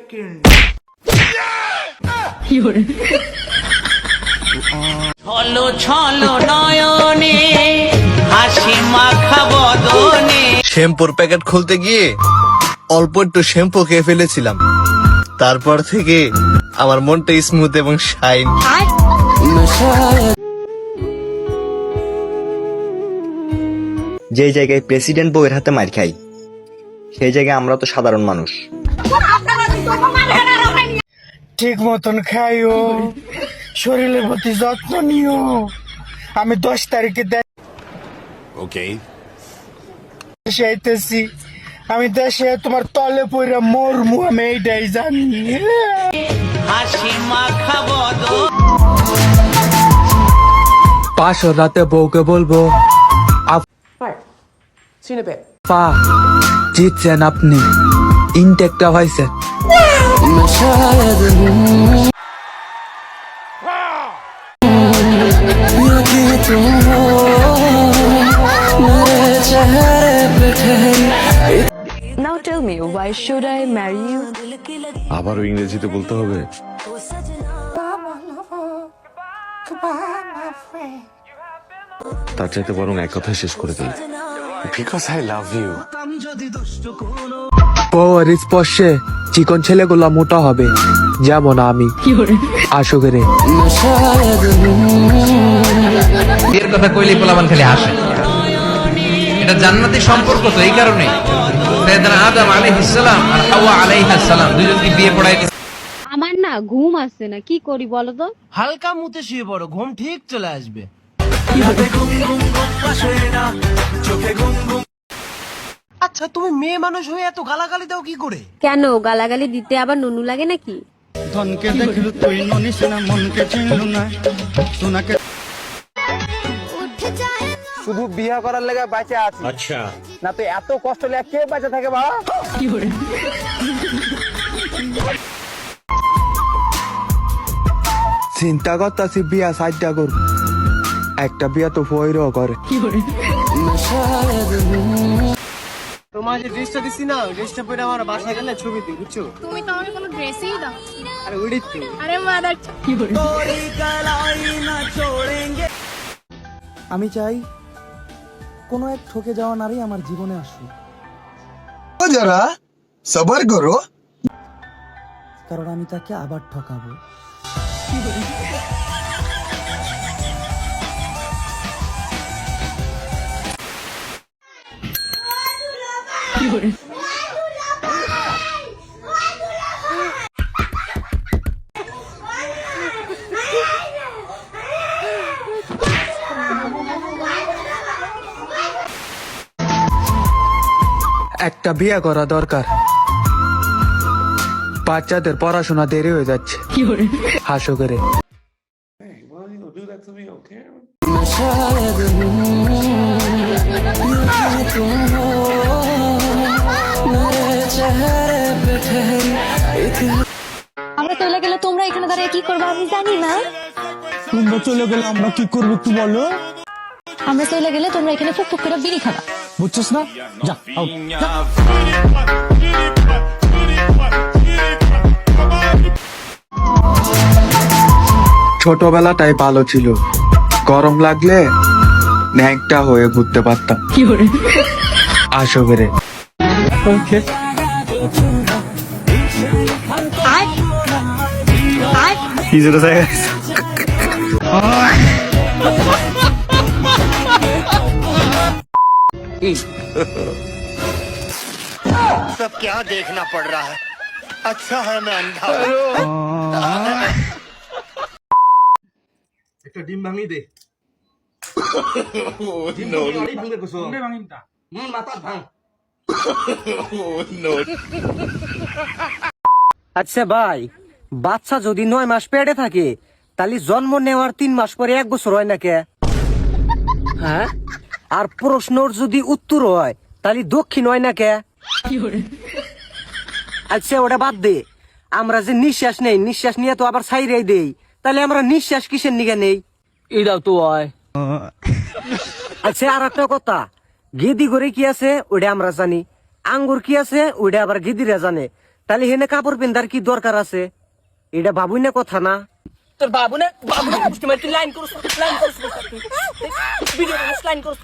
Second. ছলো ছলো নয়নে হাসি মাখা বদনে। শ্যাম্পুর প্যাকেট খুলতে গিয়ে অল্প একটু শ্যাম্পু খেয়ে ফেলেছিলাম। তারপর থেকে আমার মনটা স্মুথ এবং শাইন। যে জায়গায় প্রেসিডেন্ট বউয়ের হাতে মার খাই, সেই জায়গায় আমরা তো সাধারণ মানুষ। ঠিক মতন খাইও, শরীরের প্রতি যত্ন নিও। আমি 10 তারিখে দেশে আইতেছি। আমি দেশে তোমার তলে পড়ে মরমু, আমি এইটাই জানি। হাসি মাখা বদন। পাঁচশো রাতে বউকে বলবো আপা জিতছেন আপনি, ইনটেকটা হয়েছেন। Now tell me, why should I marry you? আবারও ইংরেজিতে বলতে হবে? তার চাইতে বরং এক কথায় শেষ করে দিই, বিকজ আই লাভ ইউ। বউয়ের স্পর্শে চিকন ছেলেগুলা মোটা হবে, যেমন আমি। আশোকেরে বিয়ের কথা কইলে পোলাপান খালি হাসে। এটা জান্নাতি সম্পর্ক, তো এই কারণে সাইয়েদনা আদম আলাইহিস সালাম আর হাওয়া আলাইহাস সালাম দুজনকে বিয়ে পড়ায় দিয়েছে। আমার না ঘুম আসছে না, কি করি বলো তো? হালকা মুতে শুয়ে পড়ো, ঘুম ঠিক চলে আসবে। আচ্ছা, তুমি মেয়ে মানুষ হয়ে এত গালাগালি দাও কি করে? কেন গালাগালি দিতে আবার নুনু লাগে নাকি? ধনকে দেখলু তুই ননিস না, মনকে চিনলু না, সোনাকে শুধু বিয়া করার লেগে বেঁচে আছি। আচ্ছা, না তো এত কষ্ট লেগে কে বেঁচে থাকে বাবা? চিন্তা করতাছি বিয়া সাইডটা করব, একটা বিয়া তো ফইরও করে। তোমার যে ড্রেসটা দিছি না, ওই ড্রেসটা পরে আমার বাসায় গেলে ছবি দিই, বুঝছো? তুমি তো আমাকে কোনো ড্রেসই দাও। আরে উড়ি তো। আরে মাদার আমি চাই কোনো এক ঠকে যাওয়া নারী আমার জীবনে আসুক, যারা সবার করো, কারণ আমি তাকে আবার ঠকাবো। একটা বিয়া করা দরকার, বাচ্চাদের পড়াশোনা দেরি হয়ে যাচ্ছে। হাসো করে আমরা চলে গেলে তোমরা এখানে দাঁড়িয়ে কি করবে আমি জানি না। তোমরা চলে গেলে আমরা কি করবো একটু বলো? আমরা চলে গেলে তোমরা এখানে ফুক ফুক করে বিড়ি খাবা, বুঝছস না? যা আউ, যা। ছোটবেলাটাই ভালো ছিল, গরম লাগলে ন্যাংটা হয়ে ঘুরতে পারতাম। আসো করে सब क्या देखना पड़ रहा है? अच्छा है मैं अंधा। একটা ডিম ভাঙি দে। মাথা ভাঙ। আচ্ছা ভাই, বাচ্চা যদি 9 মাস পেটে থাকে, তাহলে জন্ম নেওয়ার 3 মাস পরে 1 বছর হয় না কে? হ্যাঁ, আর প্রশ্নর যদি উত্তর হয় তাহলে দক্ষিণ হয় না কে? আচ্ছা ওটা বাদ দে, আমরা যে নিঃশ্বাস নেই, নিঃশ্বাস নিয়ে তো আবার ছাইরাই দেই, তাহলে আমরা নিঃশ্বাস কিসের নিগে নেই? এটাও তো হয়। আচ্ছা আর একটা কথা, গেদি করে কি আছে ওটা আমরা জানি, আঙ্গুর কি আছে ওটা আবার গেদিরা জানে, তাহলে হেনে কাপড় পেন্দার কি দরকার আছে? এটা ভাবুই না কথা না। তোর বাবু না বাবু লাইন করছ লাইন করছ ভিডিও লাইন করছ